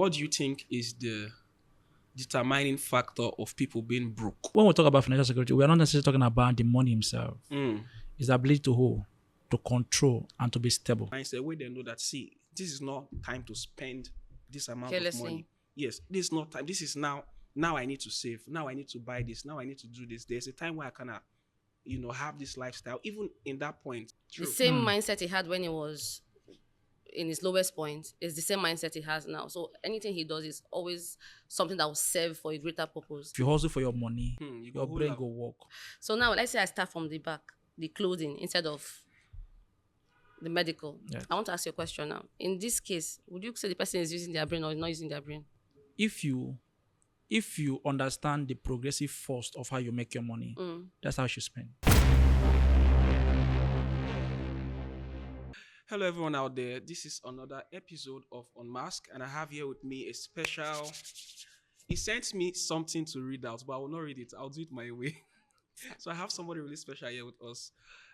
What do you think is the determining factor of people being broke? When we talk about financial security, we are not necessarily talking about the money himself. It's the ability to hold, to control, and to be stable. Mindset where they know that, see, this is not time to spend this amount Carelessly. of money. Yes, this is not time. This is now. Now I need to save. Now I need to buy this. Now I need to do this. There's a time where I kind of, have this lifestyle. Even in that point, The same mindset he had when he was in his lowest point is the same mindset he has now. So anything he does is always something that will serve for a greater purpose. If you hustle for your money, you go your hold brain up. go work. So now let's say I start from the back, the clothing instead of the medical. Yes. I want to ask you a question now. In this case, would you say the person is using their brain or not using their brain? If you understand the progressive force of how you make your money, that's how you should spend. Hello, everyone out there. This is another episode of Unmask, and I have here with me a special. He sent me something to read out, but I will not read it. I'll do it my way. So I have somebody really special here with us,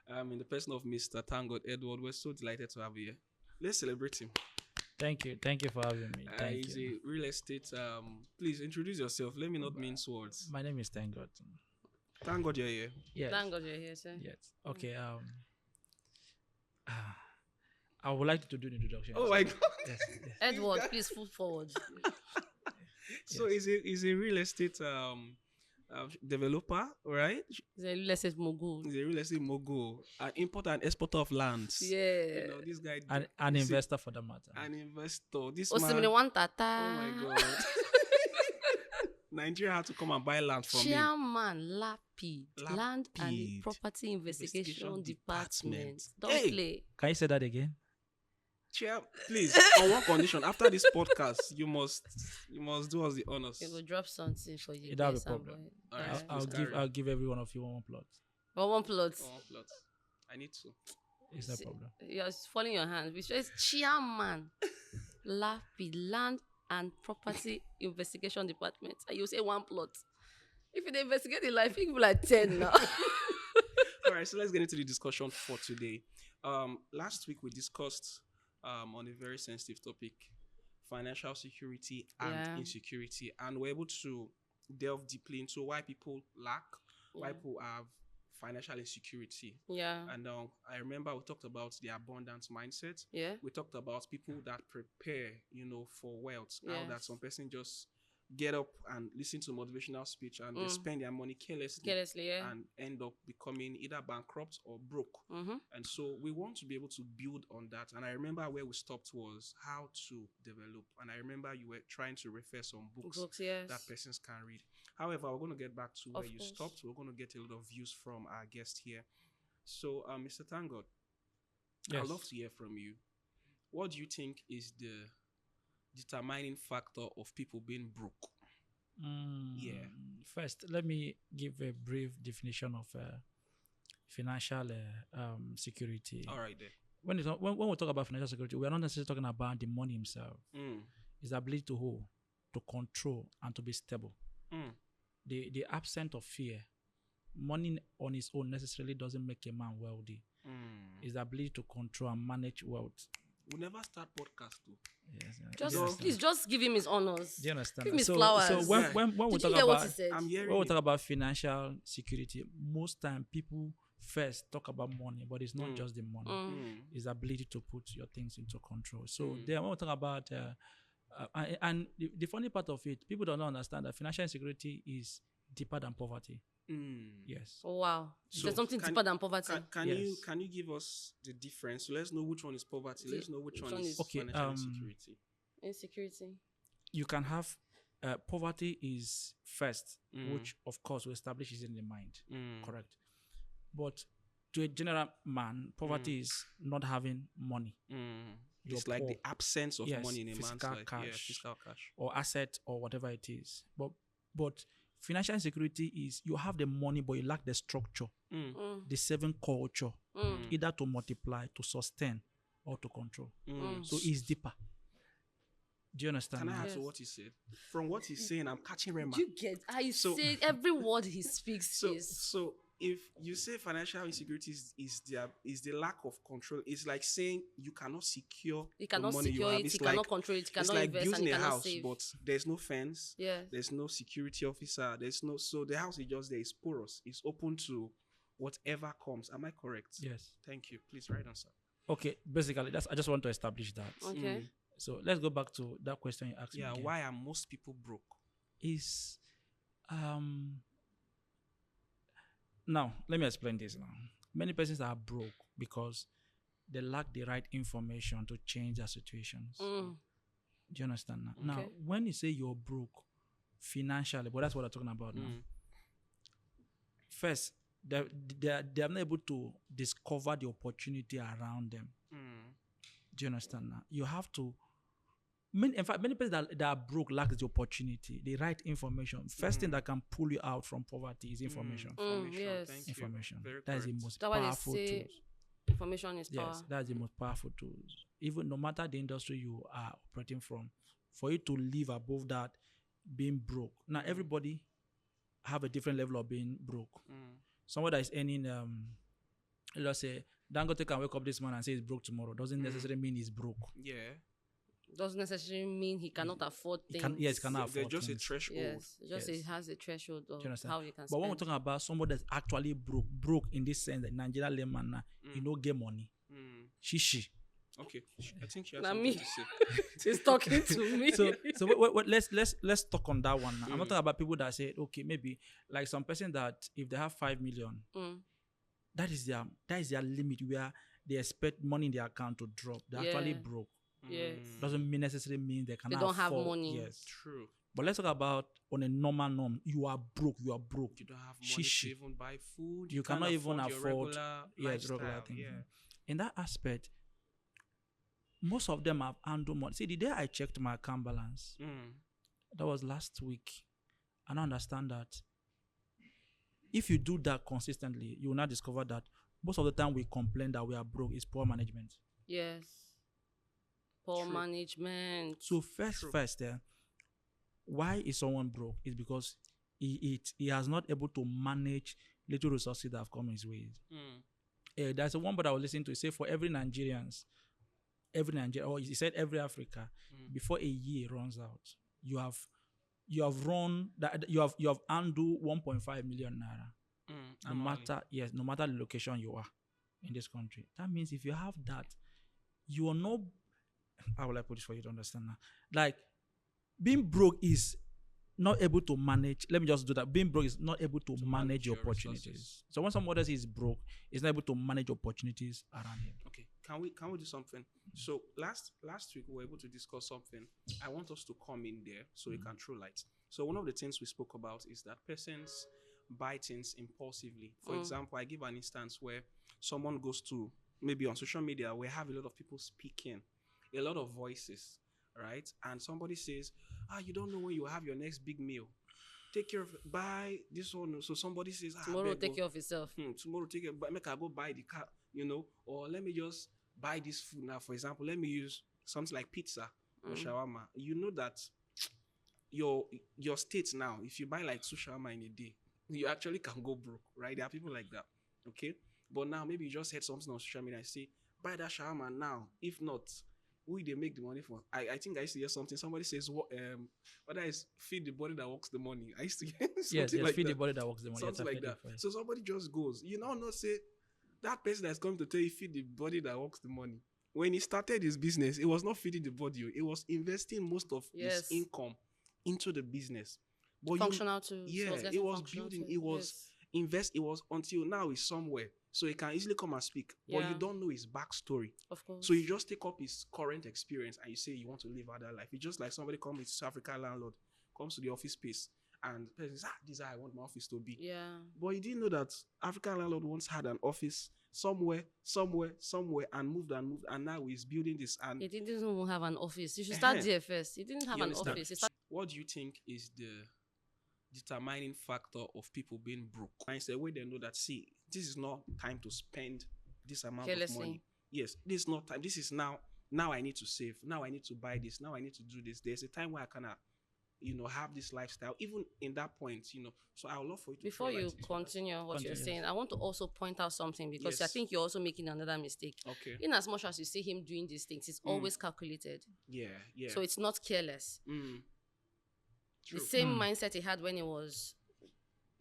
in the person of Mr. Thank Edward. We're so delighted to have you here. Let's celebrate him. Thank you for having me. Thank He's you. a real estate. Please introduce yourself. Let me not mince words. My name is Thank God. Thank God you're here. Yes. Thank God you're here, sir. Yes. Okay. I would like to do the introduction. Oh my God. Yes. Edward, please move forward. So he's a real estate developer, right? He's a real estate mogul. He's a real estate mogul, an importer and exporter of lands. Yeah. This guy. An investor for that matter. An investor. This Osimiri man. one tata. Oh my God. Nigeria had to come and buy land from him. Chairman Lapid, Land and Lapid Property Investigation Department. Don't Hey. play. Can you say that again? Chair, please, on one condition. After this podcast, you must do us the honors. We will drop something for you. That'll be guys, a problem. All right, I'll give every one of you one plot. One plot. Oh, plot. I need to. It's no problem. You're falling your hand. Which is Chairman Lapid, Land and Property Investigation Department. And you say one plot. If you investigate the life, people like 10 now. All right, so let's get into the discussion for today. Last week we discussed on a very sensitive topic, financial security and insecurity, and we're able to delve deeply into why people lack, why people have financial insecurity. Yeah. And I remember we talked about the abundance mindset. Yeah. We talked about people that prepare, for wealth. How that Yes. some person just get up and listen to motivational speech and they spend their money carelessly, Yeah. and end up becoming either bankrupt or broke. Mm-hmm. And so we want to be able to build on that. And I remember where we stopped was how to develop. And I remember you were trying to refer some books Yes. that persons can read. However, we're going to get back to where Of you course. stopped. We're going to get a lot of views from our guest here. So, Mr. Tangod, Yes. I'd love to hear from you. What do you think is the determining factor of people being broke? Yeah. First, let me give a brief definition of financial security. All right, then. When we talk about financial security, we are not necessarily talking about the money himself. It's the ability to hold, to control, and to be stable. The absence of fear. Money on its own necessarily doesn't make a man wealthy. It's the ability to control and manage wealth. We'll never start podcast too. Yes. Please just give him his honors. Do you understand? Give him his So flowers. when we Did talk you hear what about he said? I'm hearing when we you. talk about financial security, most time people first talk about money, but it's not just the money. It's the ability to put your things into control. So then when we talk about and the funny part of it, people don't understand that financial insecurity is deeper than poverty. Yes. Oh, wow. So There's something can- deeper than poverty. Can you give us the difference? So let's know which one is poverty. Let's know which one is Okay, financial insecurity. Insecurity. You can have poverty is first, which of course we establish is in the mind. Correct. But to a general man, poverty is not having money. It's You're like poor. the absence of Yes, money in a man's physical life. Yeah, cash. physical cash. Or asset or whatever it is. But financial insecurity is you have the money but you lack the structure, the saving culture, either to multiply, to sustain, or to control. So it's deeper. Do you understand? Can I ask Yes. you what he said? From what he's saying, I'm catching Rema. Do you get? I So- say every word he speaks So, is. so if you say financial insecurity is the lack of control, it's like saying you cannot secure You the cannot money secure you have. it, It's you like cannot control it, you it's cannot like invest, and building you a cannot house, save. but there's no fence, Yes. there's no security officer, there's no, so the house is just there. It's porous. It's open to whatever comes. Am I correct? Yes. Thank you. Please write answer. Okay. Basically, I just want to establish that. Okay. So let's go back to that question you asked me. Yeah. again. Why are most people broke? Is now let me explain this now. Many persons are broke because they lack the right information to change their situations. Do you understand now? Now, Okay. when you say you're broke financially, but that's what I'm talking about now. First, they're not able to discover the opportunity around them. Do you understand now? You have to. In fact, many people that are broke lack the opportunity, the right information. First thing that can pull you out from poverty is information. Yes. Thank Information. you. Very That is the correct. most That's why they powerful say tools. information is power. Yes, that's the most powerful tools. Even no matter the industry you are operating from, for you to live above that, being broke. Now everybody have a different level of being broke. Someone that is earning, let's say, Dangote can wake up this morning and say he's broke tomorrow. Doesn't necessarily mean he's broke. Yeah. Doesn't necessarily mean he cannot afford He things. can cannot There's afford just things. a threshold. Yes, just Yes. it has a threshold of Do you understand? how you can But when we're spend. talking about somebody that's actually broke in this sense, that Nigeria layman, you know, get money. Shishi. Okay. I think you have Na something me. to say. He's talking to me. So wait, let's talk on that one now. I'm not talking about people that say, okay, maybe like some person that if they have 5 million, that is their limit where they expect money in their account to drop. They're actually Yeah. broke. Yes. Doesn't necessarily mean they cannot don't have afford. money. Yes. True. But let's talk about on a normal norm. You are broke. You are broke. You don't have money Shishi. to even buy food. You can't cannot even your afford regular regular lifestyle. things. Yeah. In that aspect, most of them have handled money. See, the day I checked my account balance, that was last week, and I understand that if you do that consistently, you will not discover that most of the time we complain that we are broke is poor management. Yes. Poor True. management. So True. first, why is someone broke? Is because he has not able to manage little resources that have come his way. There's a one but I was listening to say for every Nigerian, or he said every Africa, before a year runs out, you have run that you have handled 1.5 million naira. No matter the location you are in this country. That means if you have that, you are not. How will I put this for you to understand now? Like being broke is not able to manage. Let me just do that. Being broke is not able to manage your opportunities. Resources. So when somebody else is broke, he's not able to manage opportunities around him. Okay, can we do something? So last week we were able to discuss something. I want us to come in there so we can throw light. So one of the things we spoke about is that persons buy things impulsively. For example, I give an instance where someone goes to maybe on social media where have a lot of people speaking, a lot of voices, right? And somebody says, you don't know when you have your next big meal. Take care of buy this one. So somebody says, tomorrow take care of yourself. Tomorrow take care, but make I go buy the car, or let me just buy this food now. For example, let me use something like pizza or shawarma. You know that your state now, if you buy like 2 shawarma in a day, you actually can go broke, right? There are people like that, okay? But now maybe you just heard something on social media and say, buy that shawarma now. If not, who they make the money for? I think I used to hear something. Somebody says, whether it's feed the body that works the money. I used to hear something like feed that. the body that works the money. Something like that. So somebody just goes, not say that person that's coming to tell you feed the body that works the money. When he started his business, it was not feeding the body. It was investing most of his income into the business. But functional too. Yeah, it was building. It was invest. It was until now he's somewhere. So he can easily come and speak. But you don't know his backstory. Of course. So you just take up his current experience and you say you want to live other life. It's just like somebody comes with South African landlord, comes to the office space and the person says, this is how I want my office to be. Yeah. But you didn't know that African landlord once had an office somewhere and moved and now he's building this. And he didn't even have an office. You should start there first. He didn't have an office. What do you think is the determining factor of people being broke? And it's a way they know that, see, this is not time to spend this amount of money. Yes, this is not time. This is now I need to save. Now I need to buy this. Now I need to do this. There's a time where I can have this lifestyle, even in that point, So I would love for you to Before throw light you into that. continue what you're Continue. saying, I want to also point out something because I Yes. think you're also making another mistake. Okay. In as much as you see him doing these things, it's always calculated. Yeah, yeah. So it's not careless. True. The same mindset he had when he was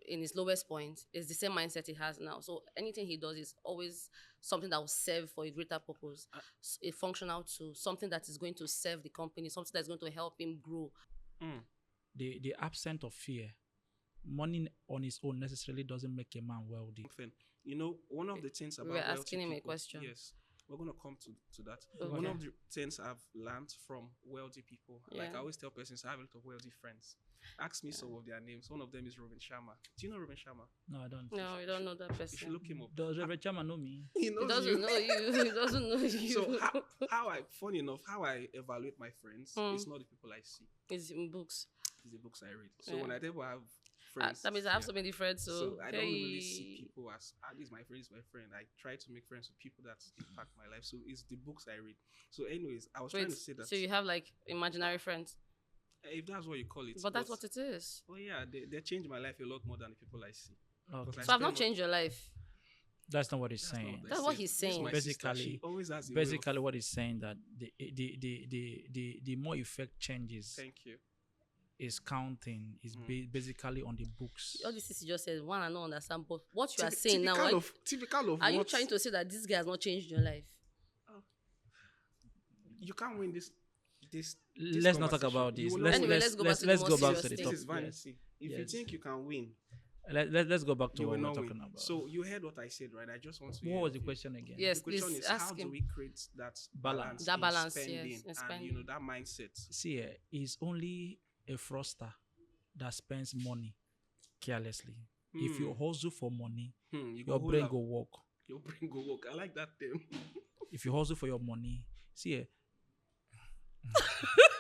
in his lowest point is the same mindset he has now. So anything he does is always something that will serve for a greater purpose, a functional tool, something that is going to serve the company, something that's going to help him grow. The absence of fear, money on its own necessarily doesn't make a man wealthy. One of the things about were wealthy asking him a people- question. Yes, we're gonna come to that. Okay. One of the things I've learned from wealthy people, like I Yeah. always tell persons, I have a lot of wealthy friends. Ask me some of their names. One of them is Robin Sharma. Do you know Robin Sharma? No, I don't. No, we don't know that You should person. look him up. Does Reverend Chama know me? He He knows doesn't you. know you. He doesn't know you. So funny enough, how I evaluate my friends is not the people I see, It's in books. it's the books I read. So Yeah. when I tell people I have friends, That means I have yeah. so many friends. So, I don't really see hey. people as this is my friend, this is my friend. I try to make friends with people that impact my life. So it's the books I read. So anyways, I was trying Wait, to say that so you have like imaginary friends, if that's what you call it. but that's what it is. Oh yeah, they changed my life a lot more than the people I see. Okay. Because I So I've not spend changed your life. That's not what he's That's not saying. I That's what said. he's This is saying. my sister. Basically- She always has a way of- Basically, what he's saying that the more effect changes Thank you. is counting is basically on the books. All this is you just said one and not understand. But what you are Typ- saying now, typical of are you what- trying to say that this guy has not changed your life? You can't win this. Let's not talk conversation. about You this. will Let's not win. Anyway, let's go back to the let's more go back serious to the thing. This top. is vanity. If you Yes. think you can win, Let's go back to you what will we're not talking win. about. So you heard what I said, right? I just want to. what hear was the your view. question again? Yes, The question please is, ask how him. do we create that balance? That in balance, yes, spending in and spending. that mindset. See, he's only a fraudster that spends money carelessly. If you hustle for money, You your hold brain up. go work. Your brain go work. I like that term. If you hustle for your money, see,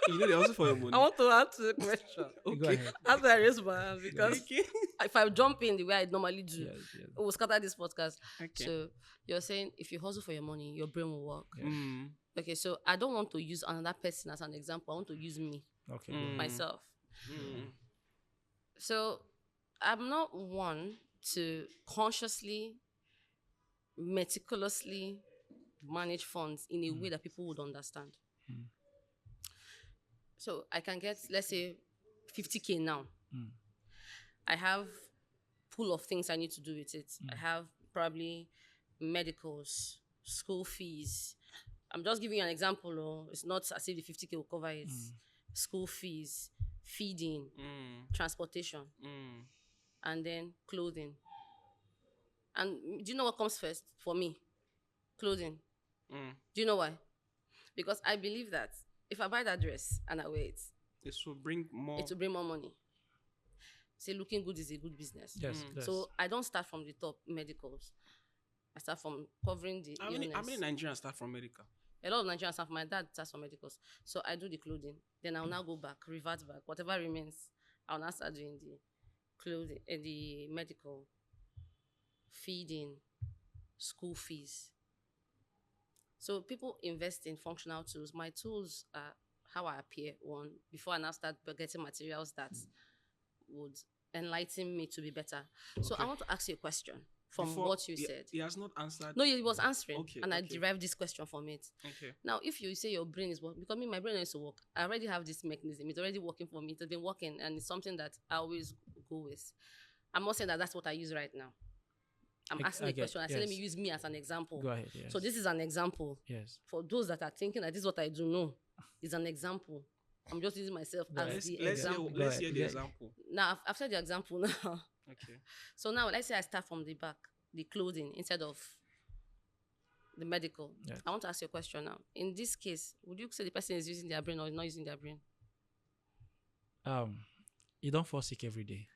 They also for your money. I want to answer the question. go ahead. After I raise my hand, because Okay. if I jump in the way I normally do, Yes, yes. it will scatter this podcast. Okay. So you're saying if you hustle for your money, your brain will work. Mm. Okay, so I don't want to use another person as an example. I want to use me, Okay. myself. Mm. So I'm not one to consciously, meticulously manage funds in a way that people would understand. So I can get, let's say, 50K now. I have pool of things I need to do with it. I have probably medicals, school fees. I'm just giving you an example. Oh. It's not as if the 50K will cover it. School fees, feeding, transportation, and then clothing. And do you know what comes first for me? Clothing. Do you know why? Because I believe that if I buy that dress and I wear it, This will bring more. it will bring more money. Say looking good is a good business. Yes, yes. So I don't start from the top medicals. I start from covering the How illness. many Nigerians start from medical? A lot of Nigerians start. My dad starts from medicals. So I do the clothing. Then I'll now go back, revert back. Whatever remains, I'll now start doing the clothing and the medical, feeding, school fees. So people invest in functional tools. My tools are how I appear, one, before I now start getting materials that would enlighten me to be better. So I Okay. want to ask you a question from Before- what you he- said. He has not answered. No, he was answering, Okay, and I okay. derived this question from it. Okay. Now, if you say your brain is working, because my brain needs to work. I already have this mechanism. It's already working for me. It's been working, and it's something that I always go with. I'm not saying that that's what I use right now. I'm asking I a get- question. I said, let me yes. use me as an example. Go ahead. Yes. So this is an example. Yes. For those that are thinking that this is what I do, no, it's an example. I'm just using myself as Let's, the let's hear, example. Go let's ahead. hear the Yeah. example. Now, I've said the example now. Okay. So now, let's say I start from the back, the clothing, instead of the medical. Yes. I want to ask you a question now. In this case, would you say the person is using their brain or not using their brain? You don't fall sick every day.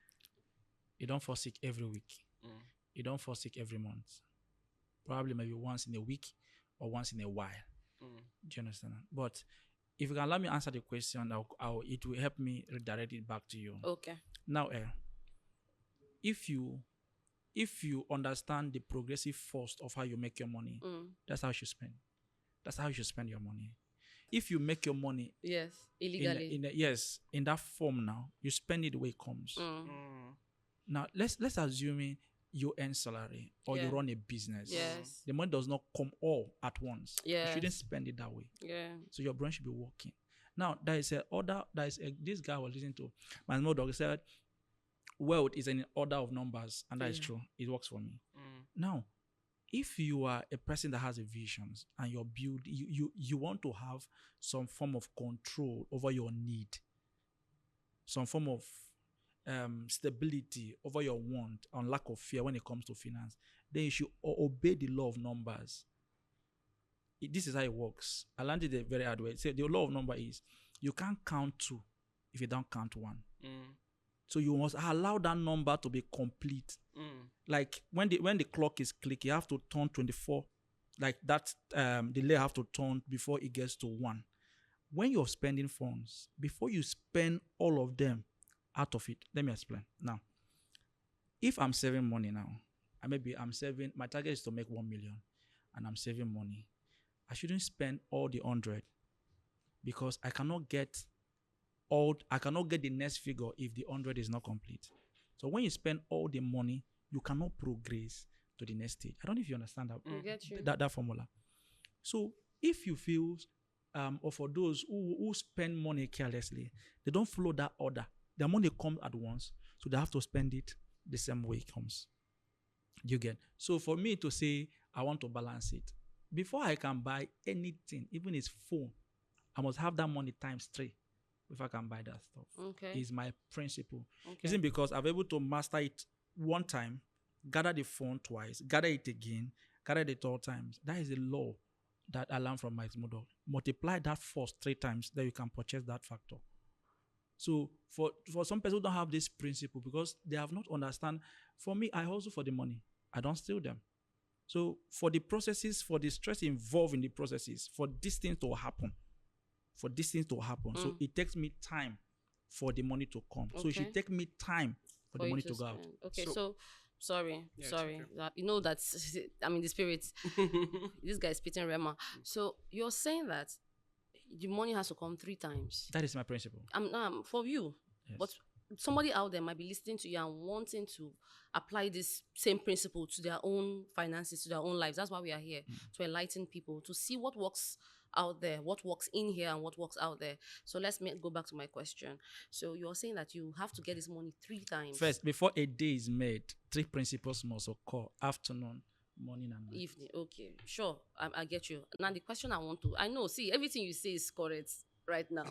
You don't fall sick every week. Mm. You don't fall sick every month. Probably maybe once in a week or once in a while. Mm. Do you understand? But if you can let me answer the question, it will help me redirect it back to you. Okay. Now, if you understand the progressive force of how you make your money, that's how you should spend. That's how you should spend your money. if you make your money Yes, illegally. in that form now, you spend it the way it comes. Now let's assume you earn salary or you run a business. Yes. The money does not come all at once. Yes. You shouldn't spend it that way. Yeah. So your brain should be working. Now this guy was listening to my dog. He said wealth is an order of numbers, and that is true. It works for me. Now, if you are a person that has a visions and you want to have some form of control over your need, some form of stability over your want and lack of fear when it comes to finance, then you should obey the law of numbers. This is how it works. I learned it the very hard way. So the law of number is you can't count 2 if you don't count 1. So you must allow that number to be complete. Like when the clock is clicking, you have to turn 24. Like that delay have to turn before it gets to 1. When you're spending funds, before you spend all of them out of it, let me explain. Now, if I'm saving money now, my target is to make 1 million and I'm saving money. I shouldn't spend all the 100 because I cannot get the next figure if the 100 is not complete. So when you spend all the money, you cannot progress to the next stage. I don't know if you understand that formula. So if you feel, or for those who spend money carelessly, they don't follow that order. Their money comes at once, so they have to spend it the same way it comes. You get? So for me to say, I want to balance it, before I can buy anything, even his phone, I must have that money times 3 before I can buy that stuff. Okay. Is my principle. Isn't because I've able to master it one time, gather the phone twice, gather it again, gather it 3 times. That is a law that I learned from Mike Model. Multiply that force 3 times, then you can purchase that factor. So for some people who don't have this principle because they have not understand. For me, I hustle for the money. I don't steal them. So for the processes, for the stress involved in the processes, for these things to happen, so it takes me time for the money to come. Okay. So it should take me time for the money to go out. Okay, so sorry. Okay. You know that's, I mean, the spirit. This guy is spitting Rema. So you're saying that the money has to come 3 times. That is my principle. For you. Yes. But somebody out there might be listening to you and wanting to apply this same principle to their own finances, to their own lives. That's why we are here, to enlighten people, to see what works out there, what works in here and what works out there. So let's go back to my question. So you're saying that you have to get this money 3 times. First, before a day is made, 3 principles must occur: afternoon, morning, and night. Evening. Okay, sure. I get you. Now the question I know, see, everything you say is correct right now.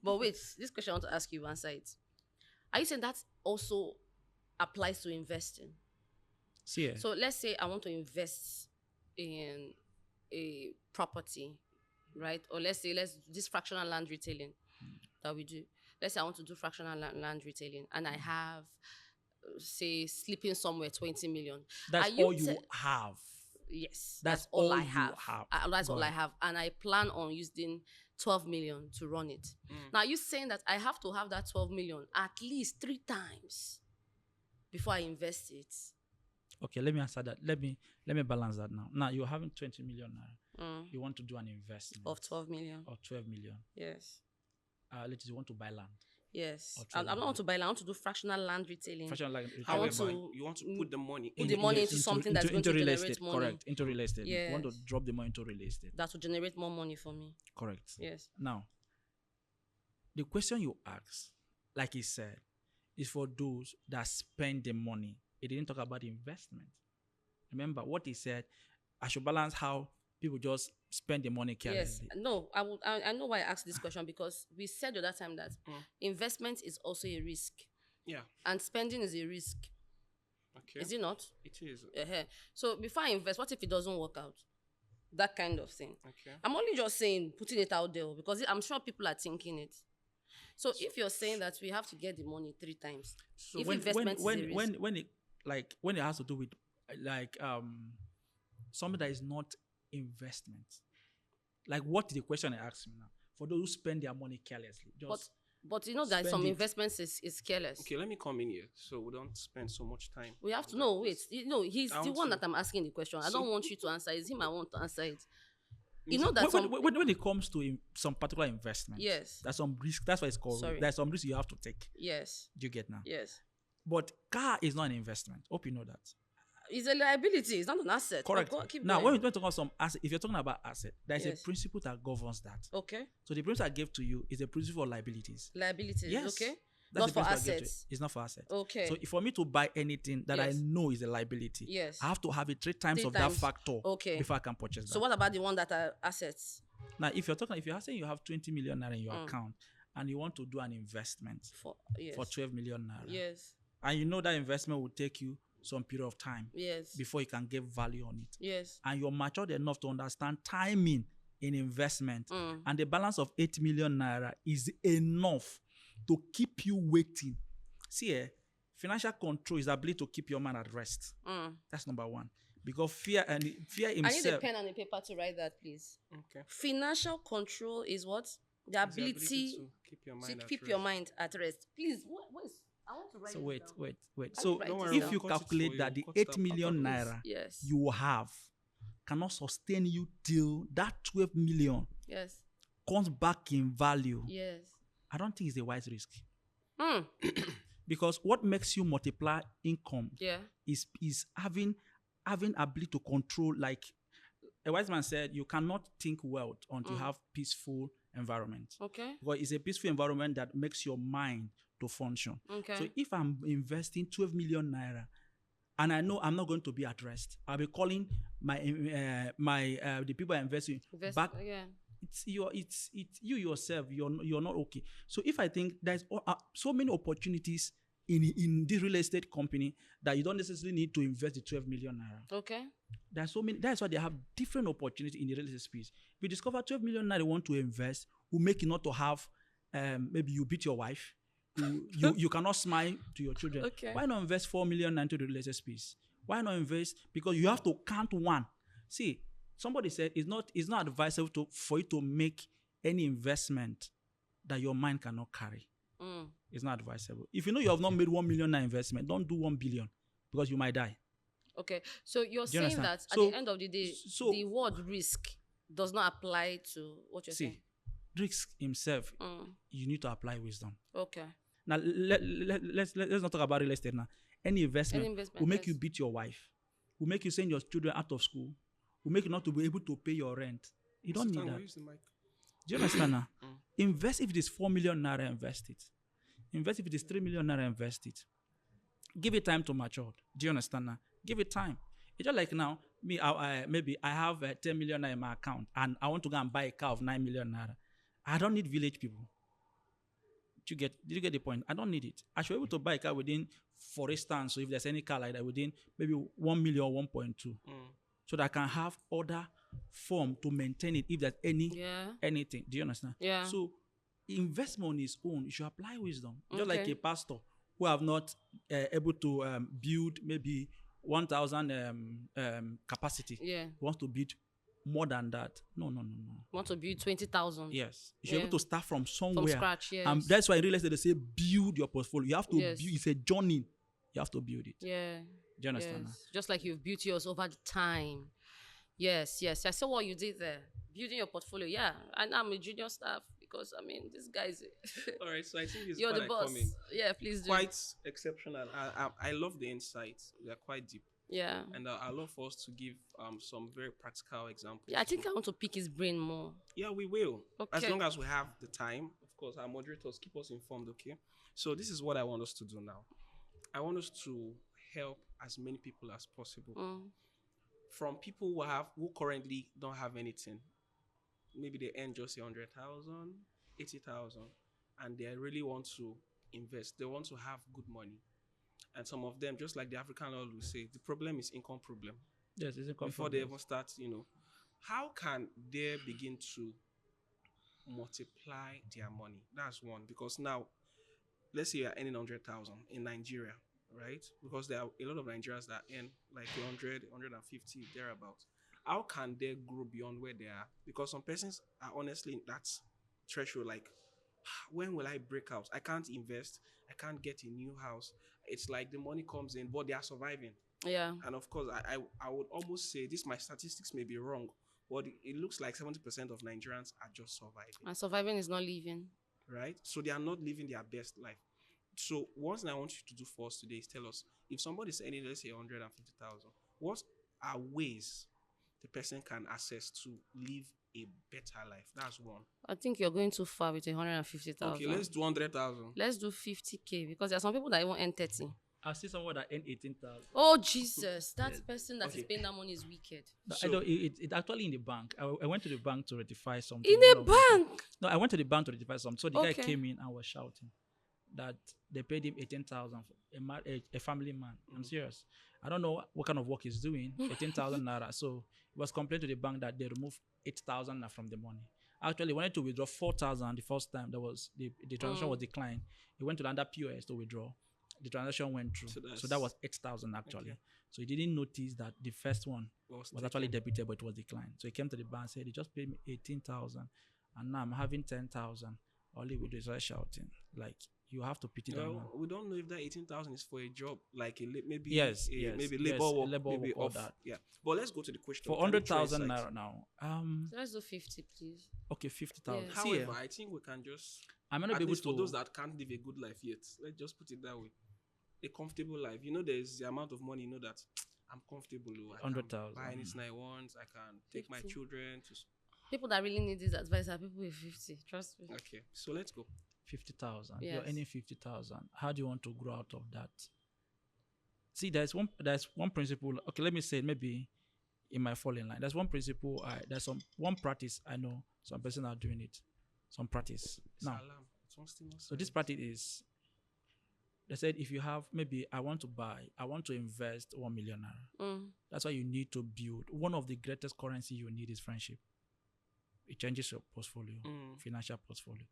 But wait, this question I want to ask you, answer it. Are you saying that also applies to investing? See, so let's say I want to invest in a property, right? Or let's this fractional land retailing that we do. Let's say I want to do fractional land retailing and I have, say, sleeping somewhere 20 million. That's all you have. Yes, that's all I have. That's all I have. And I plan on using 12 million to run it. Now, you're saying that I have to have that 12 million at least 3 times before I invest it. Okay, let me answer that. Let me balance that now. Now, you're having 20 million now. You want to do an investment. Of 12 million. Of 12 million. Yes. Let's say you want to buy land. Yes. I don't want to buy land. I want to do fractional land retailing. Fractional land retailing. You want to put the money into something that's going to real generate estate. money. Correct. Into real estate. Yes. You want to drop the money into real estate. That will generate more money for me. Correct. Yes. Now, the question you ask, like he said, is for those that spend the money. He didn't talk about investment. Remember what he said, I should balance how people just spend the money carelessly. Yes. No, I know why I asked this question, because we said the other time that investment is also a risk. Yeah. And spending is a risk. Okay. Is it not? It is. So before I invest, what if it doesn't work out? That kind of thing. Okay. I'm only just saying, putting it out there, because I'm sure people are thinking it. So if you're saying that we have to get the money 3 times, so if when investment is a risk, when it has to do with something that is not investment, like what the question I asked me now, for those who spend their money carelessly, but you know that some investments is careless. Okay, let me come in here so we don't spend so much time. We have to know. Wait, he's the one that I'm asking the question. I don't want you to answer. It's him I want to answer it. You know that when it comes to some particular investment, yes, there's some risk. That's why it's called. Sorry. There's some risk you have to take. Yes. Do you get now? Yes. But car is not an investment. Hope you know that. It's a liability. It's not an asset. Correct. Keep now, going. when we're talking about some asset, if you're talking about asset, there's Yes. a principle that governs that. Okay. So the principle I gave to you is a principle of liabilities. Liabilities. Yes. Okay. That's Not the for principle I gave to you. assets. It's not for assets. Okay. So for me to buy anything that Yes. I know is a liability, Yes. I have to have it 3 times Three of times. that factor Okay. before I can purchase that. So what about the one that are assets? Now, if you're saying you have 20 million naira in your account and you want to do an investment For yes. for 12 million naira, Yes. and you know that investment will take you some period of time Yes. before you can get value on it, Yes. and you're matured enough to understand timing in investment, Mm. and the balance of 8 million naira is enough to keep you waiting. See, financial control is the ability to keep your mind at rest. Mm. That's number one. Because fear I need a himself. pen and a paper to write that, please. Okay. Financial control is what? The It's the ability to keep your to mind at keep rest. your mind at rest. Please, what is? I want to write. So this wait. down. So write Don't this worry, if down. you I'll cut it for calculate you. that the We'll cut it 8 out. million Please. naira Yes. you have cannot sustain you till that 12 million Yes. comes back in value, Yes. I don't think it's a wise risk. Mm. Because what makes you multiply income Yeah. is having ability to control. Like a wise man said, you cannot think wealth until you have peaceful environment. Okay. Because it's a peaceful environment that makes your mind to function. Okay. So if I'm investing 12 million naira and I know I'm not going to be at rest, I'll be calling the people I invest in back. Yeah. It's you yourself. You're not okay. So if I think there's so many opportunities in this real estate company that you don't necessarily need to invest the 12 million naira. Okay. There's so many. That's why they have different opportunities in the real estate space. If you discover 12 million naira you want to invest, will make you not to have maybe you beat your wife. You cannot smile to your children. Okay. Why not invest 4 million into the real estate space? Why not invest? Because you have to count one. See, somebody said it's not advisable for you to make any investment that your mind cannot carry. Mm. It's not advisable. If you know you have not made 1 million naira investment, don't do 1 billion because you might die. Okay. So you're Do you saying understand? that at So- the end of the day, so- the word risk does not apply to what you're saying. See, risk himself, Mm. you need to apply wisdom. Okay. Now, let's not talk about real estate now. Any investment, Any investment, will make yes. you beat your wife, will make you send your children out of school, will make you not to be able to pay your rent. You don't Sit need down, that. we'll use the mic. Do you understand now? Invest if it is 4 million naira, invest it. Invest if it is 3 million naira, invest it. Give it time to mature. Do you understand now? Give it time. It's just like now, me, maybe I have 10 million naira in my account and I want to go and buy a car of 9 million naira. I don't need village people. Did you get the point? I don't need it. I should be able to buy a car within, for instance, so if there's any car like that, within maybe 1 million or 1.2. So that I can have other form to maintain it if there's anything. Do you understand? Yeah. So investment on its own, you should apply wisdom. Just like Okay. a pastor who have not able to build maybe 1,000 capacity. Yeah. Wants to build more than that. No. Want to build 20,000. Yes. You should be able to start from somewhere. From scratch, yes. And that's why I realized that they say build your portfolio. You have to Yes. build. It's a journey. You have to build it. Yeah. Do you understand? Yes. Just like you've built yours over the time. Yes. I saw what you did there. Building your portfolio. Yeah. And I'm a junior staff because, I mean, this guy's... All right, so I think this You're is the boss. Yeah, please do. quite exceptional. I love the insights. They are quite deep. Yeah. And I love for us to give some very practical examples. Yeah, I think I want to pick his brain more. Yeah, we will. As Okay. long as we have the time. Of course, our moderators keep us informed, okay? So this is what I want us to do now. I want us to help as many people as possible. From people who currently don't have anything. Maybe they earn just 100,000, 80,000, and they really want to invest. They want to have good money. And some of them, just like the African law will say, the problem is income problem. Yes, it's a Before they even start, how can they begin to multiply their money? That's one. Because now, let's say you're earning 100,000 in Nigeria, right? Because there are a lot of Nigerians that earn like 100, 150, thereabouts. How can they grow beyond where they are? Because some persons are honestly in that threshold, like, when will I break out? I can't invest. I can't get a new house. It's like the money comes in, but they are surviving. Yeah. And of course, I would almost say this, my statistics may be wrong, but it looks like 70% of Nigerians are just surviving. And surviving is not living. Right? So they are not living their best life. So one thing I want you to do for us today is tell us, if somebody is earning, let's say 150,000, what are ways the person can access to live a better life? That's one. I think you're going too far with 150,000. Okay, let's do 100,000. Let's do 50K, because there are some people that even earn 30. I've seen someone that earn 18,000. Oh Jesus, that person that is paying that money is wicked. No, So- I don't. It actually in the bank. I went to the bank to rectify something. In a bank. No, I went to the bank to rectify something. So the guy Okay. came in and was shouting that they paid him 18,000 for a family man. I'm serious. I don't know what kind of work he's doing. 18,000 naira. So he was complaining to the bank that they removed 8,000 naira from the money. Actually, he wanted to withdraw 4,000 the first time. That was the transaction was declined. He went to the under POS to withdraw. The transaction went through. So that was 8,000 actually. Okay. So he didn't notice that the first one was taken. actually debited, but it was declined. So he came to the bank and said, they just paid me 18,000 and now I'm having 10,000. All he would do is just shouting. Like, you have to pity that man. Well, we don't know if that 18,000 is for a job, like maybe Yes, maybe yes, labor work, labor maybe work, all off. that. Yeah, but let's go to the question. For Can you throw 100,000 insight? naira now. So let's do 50, please. Okay, 50,000. Yeah. See, However, I think we can just, I may not at be able least to. for those that can't live a good life yet, let's just put it that way. A comfortable life. You know, there's the amount of money, you know, that I'm comfortable. I can 100,000. buy anything I want. I can take my 50. children to. People that really need this advice are people with 50. Trust me. Okay, so let's go. 50,000. Yes. You're earning 50,000. How do you want to grow out of that? See, there's one principle. Okay, let me say it, maybe it might fall in line. There's one principle. There's one practice I know some person are doing it. Some practice. Now, Salam. It's one stimulus. so this practice is, they said if you have, maybe I want to invest 1 million naira. Mm. That's why you need to build. One of the greatest currency you need is friendship. It changes your portfolio, financial portfolio.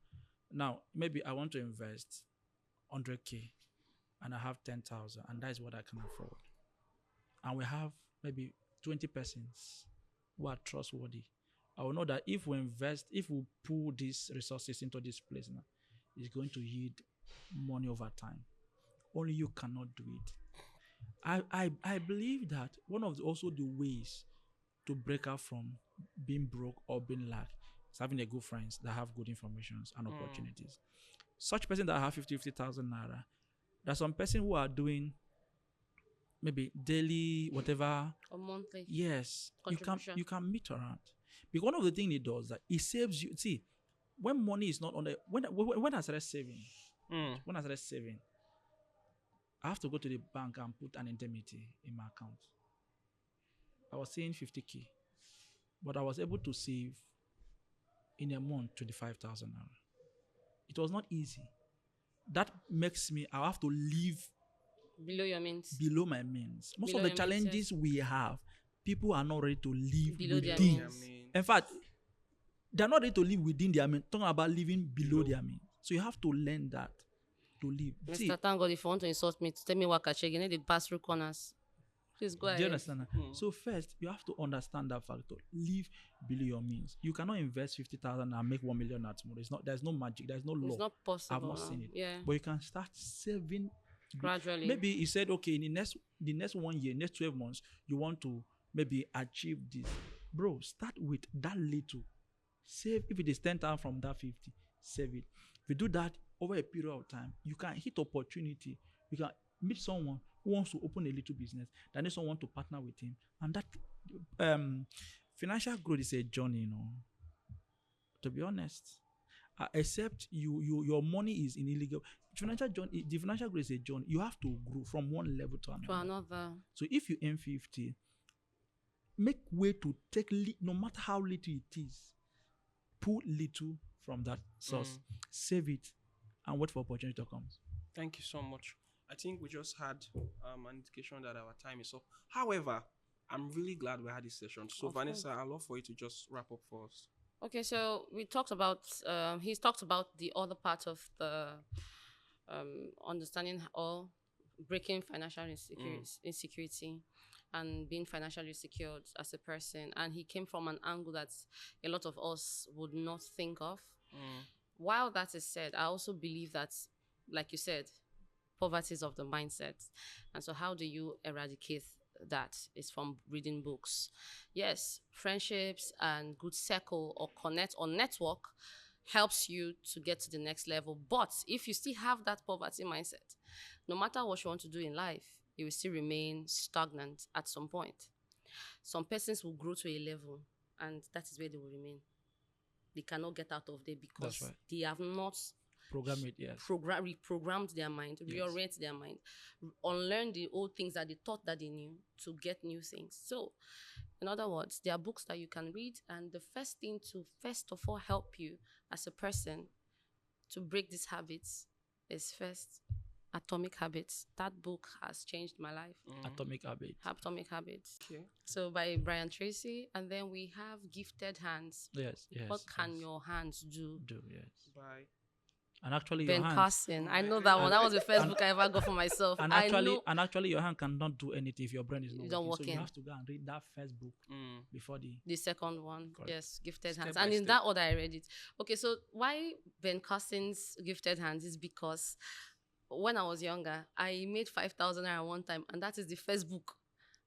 Now, maybe I want to invest 100K and I have 10,000 and that is what I can afford. And we have maybe 20 persons who are trustworthy. I will know that if we pull these resources into this place now, it's going to yield money over time. Only you cannot do it. I believe that one of also the ways to break out from being broke or being lack is having a good friends that have good informations and opportunities. Such person that have 50,000 naira, there's some person who are doing maybe daily whatever. Or monthly. Yes, Contribution. you can meet around. Because one of the things it does that it saves you. See, when money is not on the when I started saving, I have to go to the bank and put an indemnity in my account. I was saving 50K, but I was able to save in a month 25,000 naira. It was not easy. That makes me, I have to live Below your means. below my means. Most Below of the your means, challenges we have, people are not ready to live Below their within. means. In fact, they're not ready to live within their means. Talking about living below their means. So you have to learn that to live. See, Mr. Thank God, if you want to insult me, to tell me what I check, you need to pass through corners. Please go do you ahead. understand that? So first, you have to understand that factor. Live below your means. You cannot invest 50,000 and make 1 million at tomorrow. There's no magic. There's no law. It's not possible. I've not now. seen it. Yeah. But you can start saving Gradually. Maybe he said, okay, in the next 1 year, next 12 months, you want to maybe achieve this. Bro, start with that little. Save, if it is 10,000 from that 50, save it. If you do that over a period of time, you can hit opportunity. You can meet someone who wants to open a little business, that needs someone to partner with him. And that financial growth is a journey, you know. To be honest. Except your money is in illegal. The financial growth is a journey. You have to grow from one level to another. So if you earn 50, make way to take no matter how little it is, pull little from that source, save it, and wait for opportunity to come. Thank you so much. I think we just had an indication that our time is up. However, I'm really glad we had this session. So Of Vanessa, course. I'd love for you to just wrap up for us. Okay, so we talked about, he's talked about the other part of the understanding or breaking financial insecurity and being financially secured as a person. And he came from an angle that a lot of us would not think of. While that is said, I also believe that, like you said, poverty is of the mindset. And so how do you eradicate that is from reading books. Yes, friendships and good circle or connect or network helps you to get to the next level. But if you still have that poverty mindset, no matter what you want to do in life, you will still remain stagnant at some point. Some persons will grow to a level, and that is where they will remain. They cannot get out of there because they have not reprogrammed their mind, reorient their mind, unlearn the old things that they thought that they knew to get new things. So, in other words, there are books that you can read, and the first thing to first of all help you as a person to break these habits is first Atomic Habits. That book has changed my life. Atomic Habits. Okay. So by Brian Tracy, and then we have Gifted Hands. Yes. What can your hands do? Yes. By And actually, Ben your hand, Carson. I know that one. That was the first book I ever got for myself. and actually, your hand cannot do anything if your brain is not working. So you have to go and read that first book before the second one. Correct. Yes, Gifted Hands. Step And by in step. that order, I read it. Okay, so why Ben Carson's Gifted Hands is because when I was younger, I made 5,000 naira one time, and that is the first book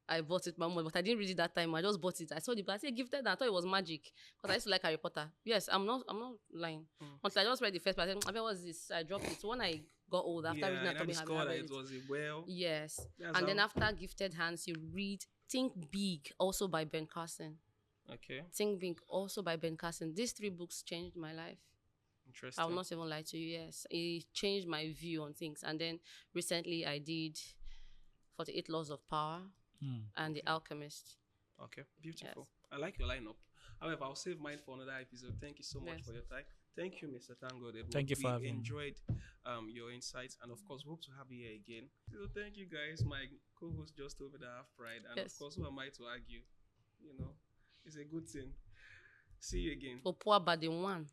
I bought with my mom, but I didn't read it that time. I just bought it. I saw the book. I said Gifted, and I thought it was magic because I used to like Harry Potter. Yes, I'm not lying. Until I just read the first part, I said, what's this? I dropped it. So when I got old, after reading Atomic Habits, I read it was a well. Yes, That's and then how- after Gifted Hands, you read Think Big, also by Ben Carson. Okay. Think Big, also by Ben Carson. These 3 books changed my life. Interesting. I will not even lie to you. Yes, it changed my view on things. And then recently, I did 48 Laws of Power and The Alchemist. Okay, beautiful. I like your lineup. However, I'll save mine for another episode. Thank you so much for your time. Thank you, Mr. Tango. Thank you for having me. enjoyed your insights, and of course, hope to have you here again. So thank you, guys. My co-host just told me that I have pride, and of course, who am I to argue? You know, it's a good thing. See you again. Opua Bade 1.